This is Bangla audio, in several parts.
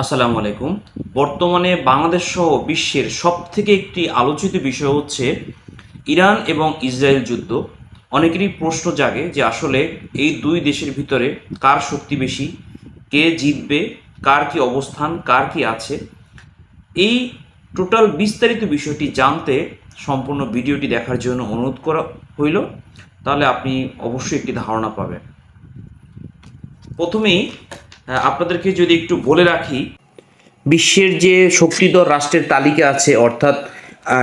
আসসালামু আলাইকুম। বর্তমানে বাংলাদেশ সহ বিশ্বের সবথেকে একটি আলোচিত বিষয় হচ্ছে ইরান এবং ইসরায়েল যুদ্ধ। অনেকেরই প্রশ্ন জাগে যে আসলে এই দুই দেশের ভিতরে কার শক্তি বেশি, কে জিতবে, কার কি অবস্থান, কার কি আছে। এই টোটাল বিস্তারিত বিষয়টি জানতে সম্পূর্ণ ভিডিওটি দেখার জন্য অনুরোধ করা হইল, তাহলে আপনি অবশ্যই একটি ধারণা পাবেন। প্রথমেই আপনাদেরকে যদি একটু বলে রাখি, বিশ্বের যে শক্তিধর রাষ্ট্রের তালিকা আছে, অর্থাৎ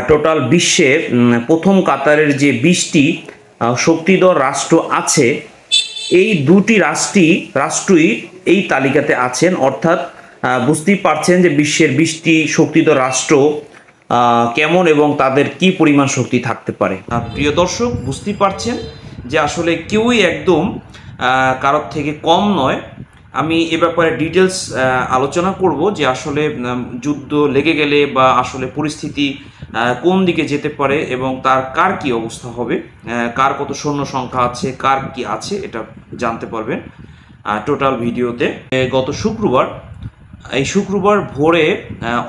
টোটাল বিশ্বে প্রথম কাতারের যে 20টি শক্তিধর রাষ্ট্র আছে, এই দুটি রাষ্ট্রই এই তালিকাতে আছেন। অর্থাৎ বুঝতেই পারছেন যে বিশ্বের 20টি শক্তিধর রাষ্ট্র কেমন এবং তাদের কি পরিমাণ শক্তি থাকতে পারে। প্রিয় দর্শক, বুঝতেই পারছেন যে আসলে কেউই একদম কারোর থেকে কম নয়। আমি এ ব্যাপারে ডিটেলস আলোচনা করব যে আসলে যুদ্ধ লেগে গেলে বা আসলে পরিস্থিতি কোন দিকে যেতে পারে এবং তার কার কি অবস্থা হবে, কার কত সৈন্য সংখ্যা আছে, কার কি আছে, এটা জানতে পারবেন টোটাল ভিডিওতে। গত শুক্রবার ভোরে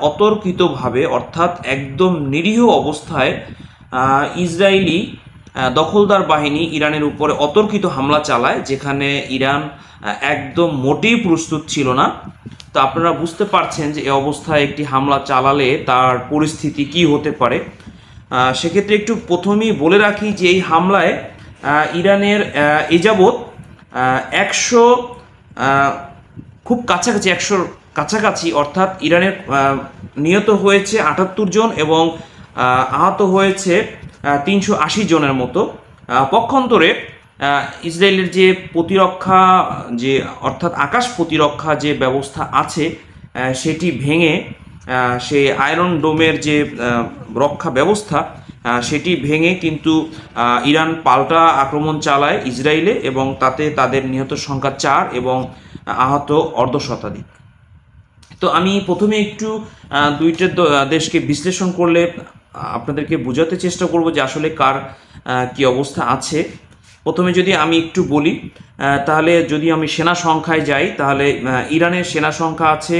অতর্কিতভাবে, অর্থাৎ একদম নিরীহ অবস্থায় ইসরায়েলি দখলদার বাহিনী ইরানের উপরে অতর্কিত হামলা চালায়, যেখানে ইরান একদম মোটেই প্রস্তুত ছিল না। তো আপনারা বুঝতে পারছেন যে এই অবস্থায় একটি হামলা চালালে তার পরিস্থিতি কি হতে পারে। সেক্ষেত্রে একটু প্রথমেই বলে রাখি যে এই হামলায় ইরানের এ যাবৎ 100 খুব কাছাকাছি 100-র কাছাকাছি, অর্থাৎ ইরানের নিহত হয়েছে 78 জন এবং আহত হয়েছে 380 জনের মতো। পক্ষান্তরে ইসরায়েলের যে প্রতিরক্ষা, যে অর্থাৎ আকাশ প্রতিরক্ষা যে ব্যবস্থা আছে, সেটি ভেঙে সেই আয়রন ডোমের যে রক্ষা ব্যবস্থা, সেটি ভেঙে কিন্তু ইরান পাল্টা আক্রমণ চালায় ইসরায়েলে, এবং তাতে তাদের নিহত সংখ্যা 4 এবং আহত অর্ধশতাধিক। তো আমি প্রথমে একটু দুইটা দেশকে বিশ্লেষণ করলে আপনাদেরকে বোঝাতে চেষ্টা করব যে আসলে কার কি অবস্থা আছে। প্রথমে যদি আমি একটু বলি, তাহলে যদি আমি সেনা সংখ্যায় যাই, তাহলে ইরানের সেনা সংখ্যা আছে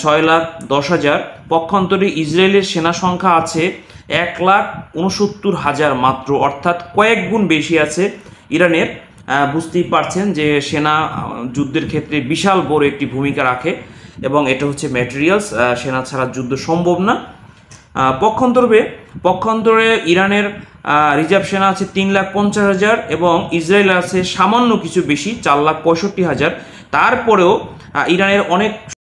6,10,000। পক্ষান্তরে ইসরায়েলের সেনা সংখ্যা আছে 1,69,000 মাত্র, অর্থাৎ কয়েক গুণ বেশি আছে ইরানের। বুঝতেই পারছেন যে সেনা যুদ্ধের ক্ষেত্রে বিশাল বড় একটি ভূমিকা রাখে এবং এটা হচ্ছে ম্যাটেরিয়ালস, সেনা ছাড়া যুদ্ধ সম্ভব না। পক্ষান্তরে ইরানের রিজার্ভ সেনা আছে 3,50,000 এবং ইসরায়েল আছে সামান্য কিছু বেশি 4,65,000। তারপরেও ইরানের অনেক